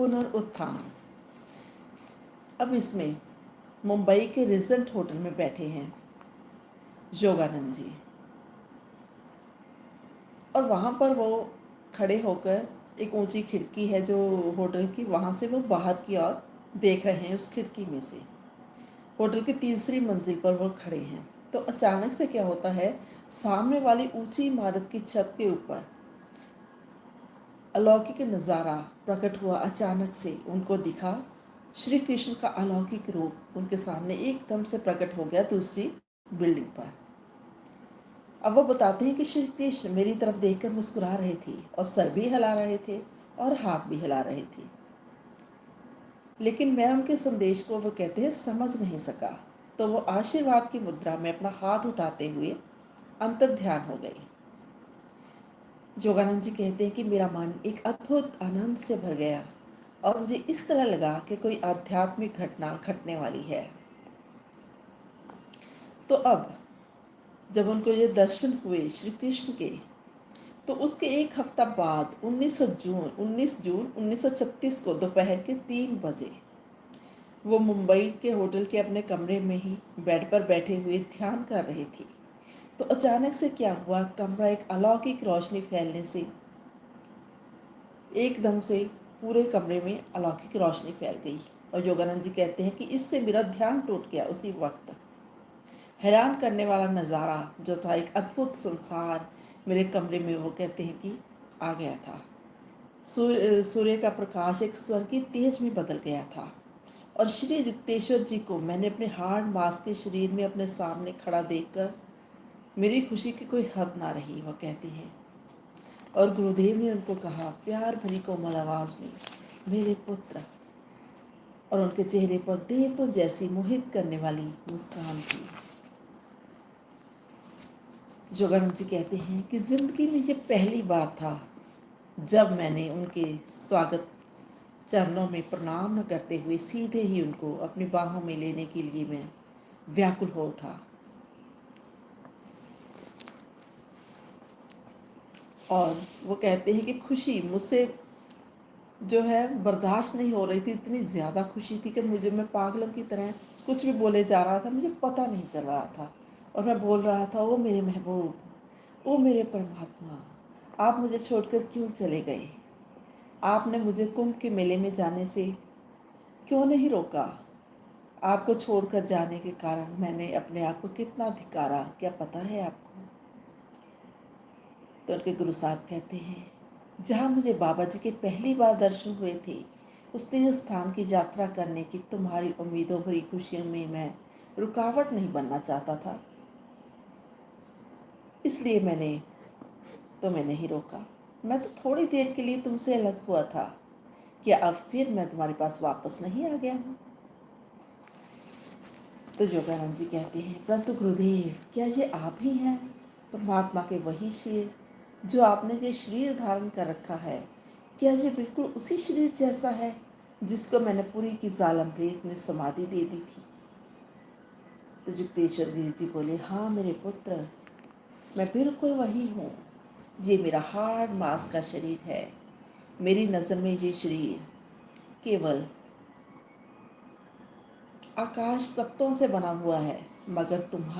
पुनरुत्थान। अब इसमें मुंबई के रिजेंट होटल में बैठे हैं योगानंद जी, और वहाँ पर वो खड़े होकर, एक ऊंची खिड़की है जो होटल की, वहाँ से वो बाहर की ओर देख रहे हैं। उस खिड़की में से होटल की तीसरी मंजिल पर वो खड़े हैं। तो अचानक से क्या होता है, सामने वाली ऊंची इमारत की छत के ऊपर अलौकिक नज़ारा प्रकट हुआ। अचानक से उनको दिखा श्री कृष्ण का अलौकिक रूप उनके सामने एकदम से प्रकट हो गया दूसरी बिल्डिंग पर। अब वो बताते हैं कि श्री कृष्ण मेरी तरफ देखकर मुस्कुरा रहे थे और सर भी हिला रहे थे और हाथ भी हिला रहे थे, लेकिन मैं उनके संदेश को, वो कहते हैं, समझ नहीं सका। तो वो आशीर्वाद की मुद्रा में अपना हाथ उठाते हुए अंतर ध्यान हो गए। योगानंद जी कहते हैं कि मेरा मन एक अद्भुत आनंद से भर गया और मुझे इस तरह लगा कि कोई आध्यात्मिक घटना घटने वाली है। तो अब जब उनको ये दर्शन हुए श्री कृष्ण के, तो उसके एक हफ्ता बाद 19 जून 1936 को दोपहर के 3 बजे वो मुंबई के होटल के अपने कमरे में ही बेड पर बैठे हुए ध्यान कर रही थी। तो अचानक से क्या हुआ, कमरा एक अलौकिक रोशनी फैलने से एकदम से पूरे कमरे में अलौकिक रोशनी फैल गई। और योगानंद जी कहते हैं कि इससे मेरा ध्यान टूट गया। उसी वक्त हैरान करने वाला नज़ारा जो था, एक अद्भुत संसार मेरे कमरे में, वो कहते हैं कि आ गया था। सूर्य का प्रकाश एक स्वर्गीय तेज में बदल गया था और श्री युक्तेश्वर जी को मैंने अपने हार्ड मांस के शरीर में अपने सामने खड़ा देखकर मेरी खुशी की कोई हद ना रही, वह कहती हैं। और गुरुदेव ने उनको कहा प्यार भरी कोमल आवाज में, मेरे पुत्र। और उनके चेहरे पर देवतों जैसी मोहित करने वाली मुस्कान थी। योगानंद जी कहते हैं कि जिंदगी में ये पहली बार था जब मैंने उनके स्वागत चरणों में प्रणाम न करते हुए सीधे ही उनको अपनी बाहों में लेने के लिए मैं व्याकुल हो उठा। और वो कहते हैं कि खुशी मुझसे जो है बर्दाश्त नहीं हो रही थी। इतनी ज़्यादा खुशी थी कि मैं पागलों की तरह कुछ भी बोले जा रहा था, मुझे पता नहीं चल रहा था। और मैं बोल रहा था, ओ मेरे महबूब, ओ मेरे परमात्मा, आप मुझे छोड़कर क्यों चले गए? आपने मुझे कुंभ के मेले में जाने से क्यों नहीं रोका? आपको छोड़कर जाने के कारण मैंने अपने आप को कितना धिक्कारा, क्या पता है आपको? तो उनके गुरु साहब कहते हैं, जहाँ मुझे बाबा जी के पहली बार दर्शन हुए थे, उस तीर्थ स्थान की यात्रा करने की तुम्हारी उम्मीदों भरी खुशियों में मैं रुकावट नहीं बनना चाहता था, इसलिए मैंने तुम्हें नहीं रोका। मैं तो थोड़ी देर के लिए तुमसे अलग हुआ था, क्या अब फिर मैं तुम्हारे पास वापस नहीं आ गया हूँ? तो योगानंद जी कहते हैं, परंतु गुरुदेव, क्या ये आप ही हैं, परमात्मा के वही शेर जो आपने ये शरीर धारण कर रखा है? क्या ये बिल्कुल उसी शरीर जैसा है जिसको मैंने पूरी की जालम रेत में समाधि दे दी थी? तो युक्तेश्वर गिरी जी बोले, हाँ मेरे पुत्र, मैं बिल्कुल वही हूँ। ये मेरा हार्ड मांस का शरीर है। मेरी नज़र में ये शरीर केवल आकाश तत्वों से बना हुआ है, मगर तुम्हारे